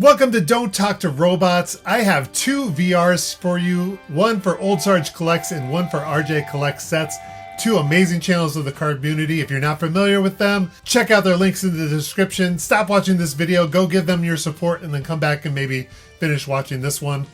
Welcome to Don't Talk to Robots. I have two VRs for you, one for Old Sarge Collects and one for RJ Collects Sets. Two amazing channels of the card community. If you're not familiar with them, check out their links in the description. Stop watching this video, go give them your support, and then come back and maybe finish watching this one.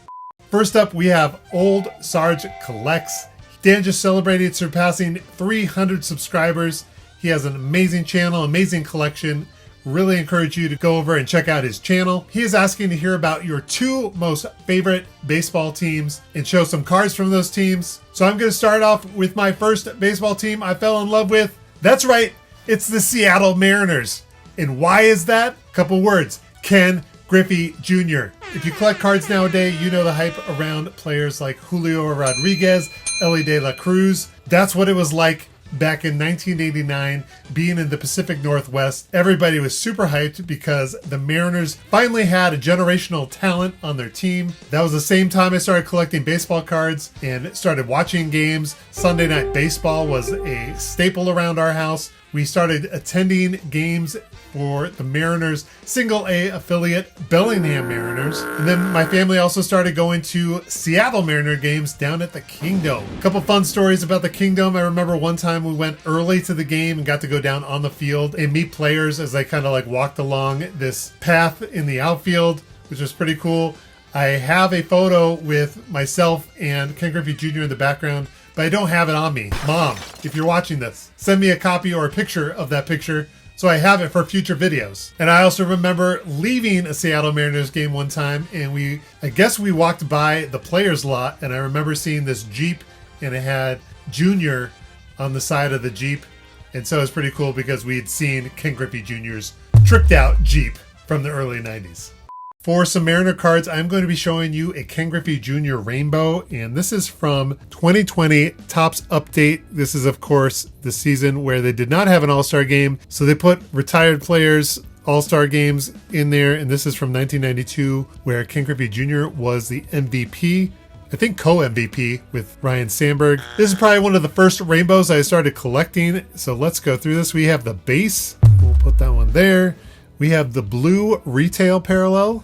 First up, we have Old Sarge Collects. Dan just celebrated surpassing 300 subscribers. He has an amazing channel, amazing collection. Really encourage you to go over and check out his channel. He is asking to hear about your two most favorite baseball teams and show some cards from those teams. So I'm going to start off with my first baseball team I fell in love with. That's right, it's the Seattle Mariners. And why is that? Couple words, Ken Griffey Jr. If you collect cards nowadays, you know the hype around players like Julio Rodriguez, Elly De La Cruz. That's what it was like back in 1989, being in the Pacific Northwest. Everybody was super hyped because the Mariners finally had a generational talent on their team. That was the same time I started collecting baseball cards and started watching games. Sunday Night Baseball was a staple around our house. We started attending games for the Mariners single A affiliate, Bellingham Mariners. And then my family also started going to Seattle Mariner games down at the Kingdome. A couple fun stories about the Kingdome. I remember one time we went early to the game and got to go down on the field and meet players as they kind of like walked along this path in the outfield, which was pretty cool. I have a photo with myself and Ken Griffey Jr. in the background, but I don't have it on me. Mom, if you're watching this, send me a copy or a picture of that picture so I have it for future videos. And I also remember leaving a Seattle Mariners game one time, and I guess we walked by the players lot, and I remember seeing this Jeep, and it had Junior on the side of the Jeep. And so it was pretty cool because we had seen Ken Griffey Jr.'s tricked out Jeep from the early 90s. For some Mariner cards, I'm going to be showing you a Ken Griffey Jr. Rainbow, and this is from 2020 Topps Update. This is, of course, the season where they did not have an All-Star game, so they put retired players' All-Star games in there, and this is from 1992, where Ken Griffey Jr. was the MVP. I think co-MVP with Ryan Sandberg. This is probably one of the first rainbows I started collecting, so let's go through this. We have the base. We'll put that one there. We have the blue retail parallel.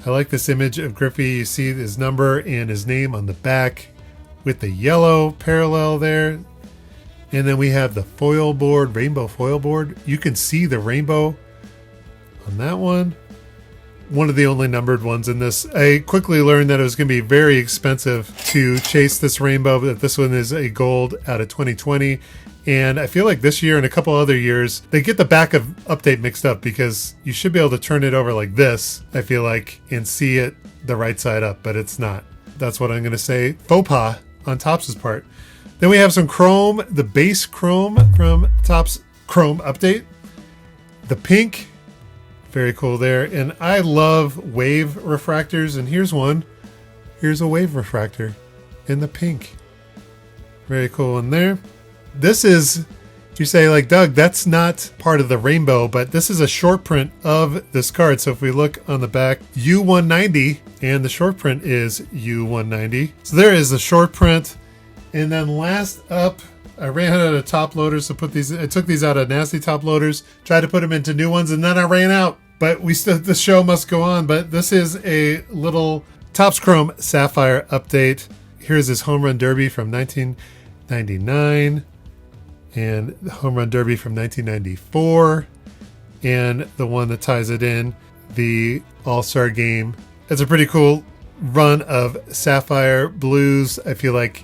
I like this image of Griffey. You see his number and his name on the back with the yellow parallel there. And then we have the foil board, rainbow foil board. You can see the rainbow on that one. One of the only numbered ones in this. I quickly learned that it was going to be very expensive to chase this rainbow, but this one is a gold out of 2020. And I feel like this year and a couple other years, they get the back of Update mixed up because you should be able to turn it over like this, I feel like, and see it the right side up, but it's not. That's what I'm going to say. Faux pas on Topps' part. Then we have some chrome, the base chrome from Topps Chrome Update. The pink, very cool there. And I love wave refractors, and here's one. Here's a wave refractor in the pink. Very cool in there. This is, you say like, Doug, that's not part of the rainbow, but this is a short print of this card. So if we look on the back, U190, and the short print is U190. So there is the short print. And then last up, I ran out of top loaders to put these. I took these out of nasty top loaders, tried to put them into new ones, and then I ran out. But the show must go on. But this is a little Topps Chrome Sapphire update. Here's his home run derby from 1999. And the home run derby from 1994, and the one that ties it in, the All-Star game. It's a pretty cool run of Sapphire Blues. I feel like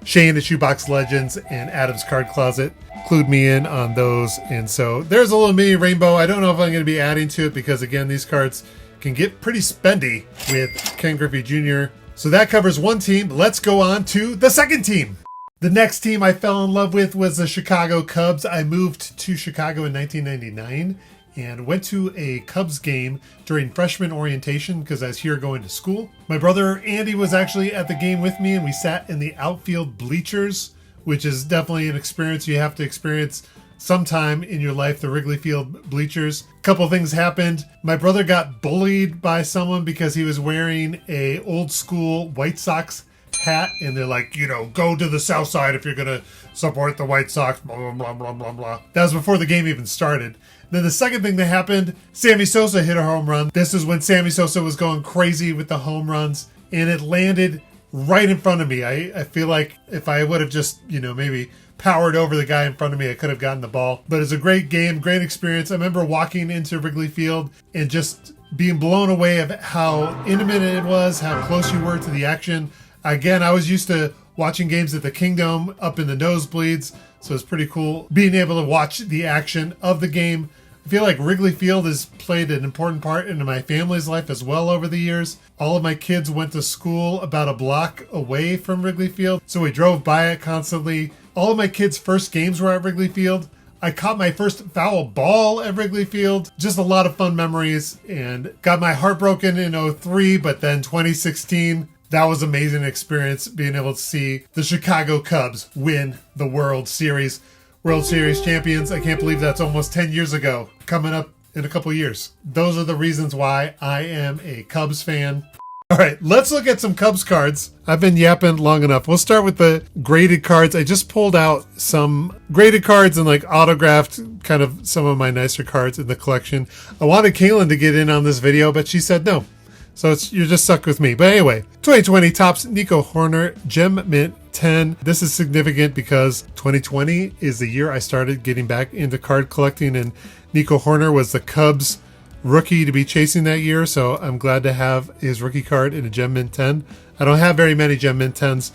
Shane the Shoebox Legends and Adam's Card Closet clued me in on those. And so there's a little mini rainbow. I don't know if I'm going to be adding to it because, again, these cards can get pretty spendy with Ken Griffey Jr. So that covers one team. Let's go on to the second team. The next team I fell in love with was the Chicago Cubs. I moved to Chicago in 1999 and went to a Cubs game during freshman orientation because I was here going to school. My brother Andy was actually at the game with me, and we sat in the outfield bleachers, which is definitely an experience you have to experience sometime in your life, the Wrigley Field bleachers. A couple things happened. My brother got bullied by someone because he was wearing a old school White Sox hat, and they're like, go to the south side if you're going to support the White Sox, blah, blah, blah, blah, blah, blah. That was before the game even started. Then the second thing that happened, Sammy Sosa hit a home run. This is when Sammy Sosa was going crazy with the home runs, and it landed right in front of me. I feel like if I would have just, maybe powered over the guy in front of me, I could have gotten the ball. But it's a great game, great experience. I remember walking into Wrigley Field and just being blown away of how intimate it was, how close you were to the action. Again, I was used to watching games at the Kingdom up in the nosebleeds, so it's pretty cool being able to watch the action of the game. I feel like Wrigley Field has played an important part in my family's life as well over the years. All of my kids went to school about a block away from Wrigley Field, so we drove by it constantly. All of my kids' first games were at Wrigley Field. I caught my first foul ball at Wrigley Field. Just a lot of fun memories, and got my heart broken in 2003, but then 2016, that was an amazing experience being able to see the Chicago Cubs win the World Series. World Series champions. I can't believe that's almost 10 years ago, coming up in a couple years. Those are the reasons why I am a Cubs fan. All right, let's look at some Cubs cards. I've been yapping long enough. We'll start with the graded cards. I just pulled out some graded cards and autographed kind of some of my nicer cards in the collection. I wanted Kaelyn to get in on this video, but she said no. So you're just stuck with me. But anyway, 2020 Topps Nico Hoerner Gem Mint 10. This is significant because 2020 is the year I started getting back into card collecting, and Nico Hoerner was the Cubs rookie to be chasing that year, so I'm glad to have his rookie card in a Gem Mint 10. I don't have very many Gem Mint 10s,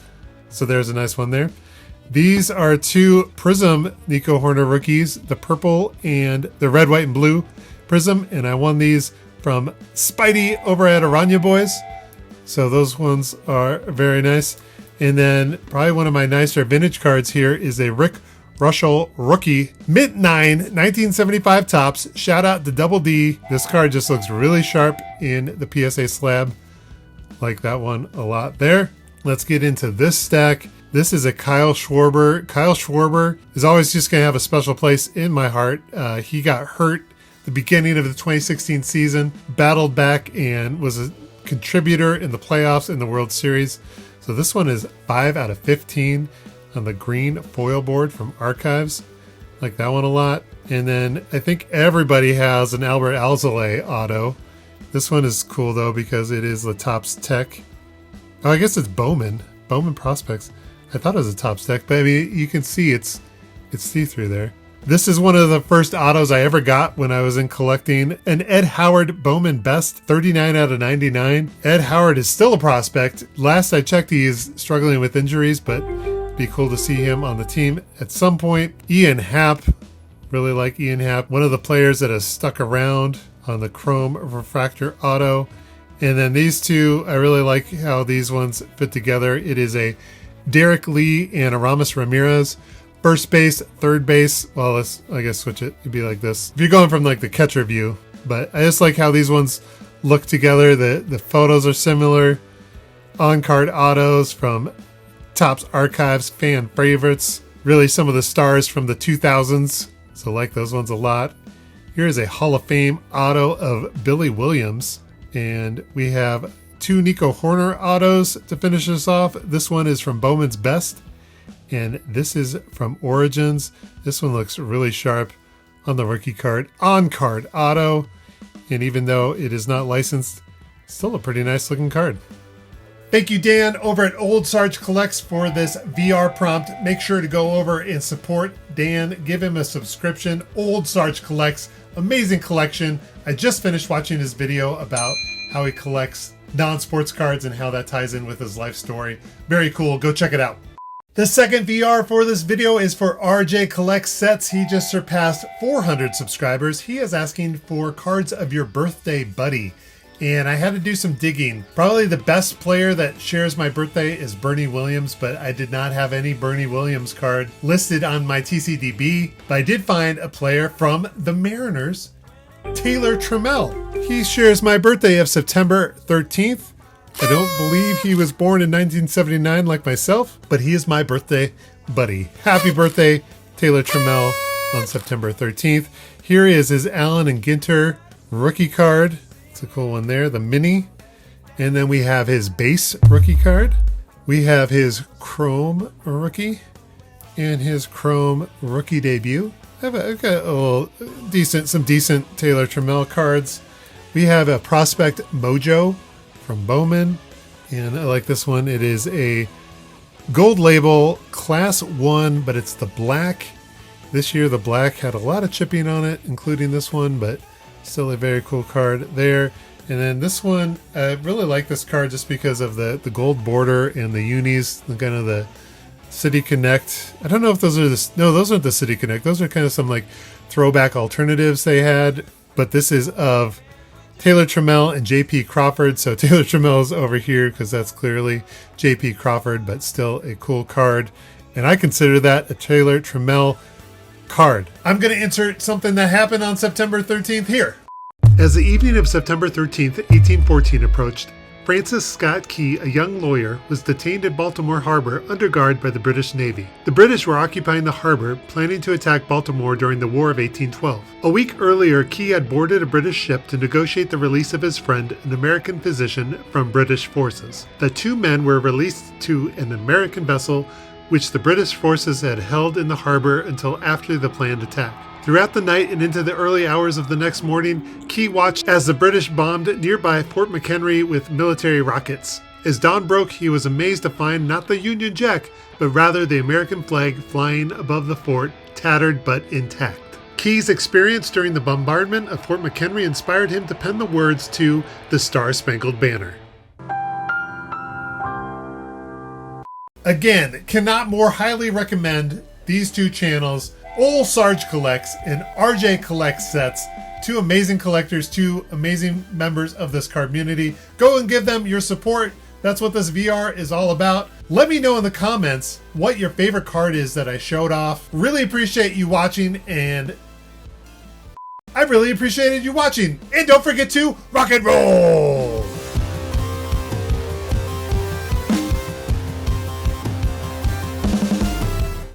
so there's a nice one there. These are two Prism Nico Hoerner rookies, the purple and the red, white, and blue Prism, and I won these from Spidey over at Aranya Boys. So those ones are very nice. And then probably one of my nicer vintage cards here is a Rick Russell rookie, Mint 9, 1975 Topps. Shout out to Double D. This card just looks really sharp in the PSA slab. Like that one a lot there. Let's get into this stack. This is a Kyle Schwarber. Kyle Schwarber is always just going to have a special place in my heart. He got hurt the beginning of the 2016 season, battled back and was a contributor in the playoffs in the World Series. So this one is 5 out of 15 on the green foil board from Archives. Like that one a lot. And then I think everybody has an Albert Alzolay auto. This one is cool though because it is the Topps Tech. Oh, I guess it's Bowman Prospects. I thought it was a Topps Tech, but I mean, you can see it's see-through there. This is one of the first autos I ever got when I was in collecting. An Ed Howard Bowman Best, 39 out of 99. Ed Howard is still a prospect. Last I checked, he is struggling with injuries, but it'd be cool to see him on the team at some point. Ian Happ, really like Ian Happ. One of the players that has stuck around on the Chrome Refractor auto. And then these two, I really like how these ones fit together. It is a Derek Lee and a Aramis Ramirez. First base, third base. Well, let's, I guess, switch it. It'd be like this. If you're going from the catcher view. But I just like how these ones look together. The photos are similar. On-card autos from Topps Archives fan favorites. Really some of the stars from the 2000s. So like those ones a lot. Here is a Hall of Fame auto of Billy Williams. And we have two Nico Hoerner autos to finish this off. This one is from Bowman's Best. And this is from Origins. This one looks really sharp on the rookie card. On-card auto. And even though it is not licensed, still a pretty nice looking card. Thank you, Dan, over at Old Sarge Collects for this VR prompt. Make sure to go over and support Dan. Give him a subscription. Old Sarge Collects. Amazing collection. I just finished watching his video about how he collects non-sports cards and how that ties in with his life story. Very cool. Go check it out. The second VR for this video is for RJ Collects Sets. He just surpassed 400 subscribers. He is asking for cards of your birthday buddy. And I had to do some digging. Probably the best player that shares my birthday is Bernie Williams, but I did not have any Bernie Williams card listed on my TCDB. But I did find a player from the Mariners, Taylor Trammell. He shares my birthday of September 13th. I don't believe he was born in 1979 like myself, but he is my birthday buddy. Happy birthday, Taylor Trammell, on September 13th. Here is his Allen and Ginter rookie card. It's a cool one there, the mini. And then we have his base rookie card. We have his Chrome rookie and his Chrome rookie debut. I've got some decent Taylor Trammell cards. We have a Prospect Mojo from Bowman, and I like this one. It is a gold label, Class 1, but it's the black. This year the black had a lot of chipping on it, including this one, but still a very cool card there. And then this one, I really like this card just because of the gold border and the unis, kind of the City Connect. I don't know if those are those aren't the City Connect. Those are kind of some like throwback alternatives they had, but this is of Taylor Trammell and JP Crawford. So Taylor Trammell's over here because that's clearly JP Crawford, but still a cool card. And I consider that a Taylor Trammell card. I'm going to insert something that happened on September 13th here. As the evening of September 13th, 1814 approached, Francis Scott Key, a young lawyer, was detained at Baltimore Harbor under guard by the British Navy. The British were occupying the harbor, planning to attack Baltimore during the War of 1812. A week earlier, Key had boarded a British ship to negotiate the release of his friend, an American physician, from British forces. The two men were released to an American vessel, which the British forces had held in the harbor until after the planned attack. Throughout the night and into the early hours of the next morning, Key watched as the British bombed nearby Fort McHenry with military rockets. As dawn broke, he was amazed to find not the Union Jack, but rather the American flag flying above the fort, tattered but intact. Key's experience during the bombardment of Fort McHenry inspired him to pen the words to the Star-Spangled Banner. Again, cannot more highly recommend these two channels. Old Sarge Collects and RJ Collects sets. Two amazing collectors, two amazing members of this card community. Go and give them your support. That's what this VR is all about. Let me know in the comments what your favorite card is that I showed off. Really appreciate you watching, and I really appreciated you watching. And don't forget to rock and roll!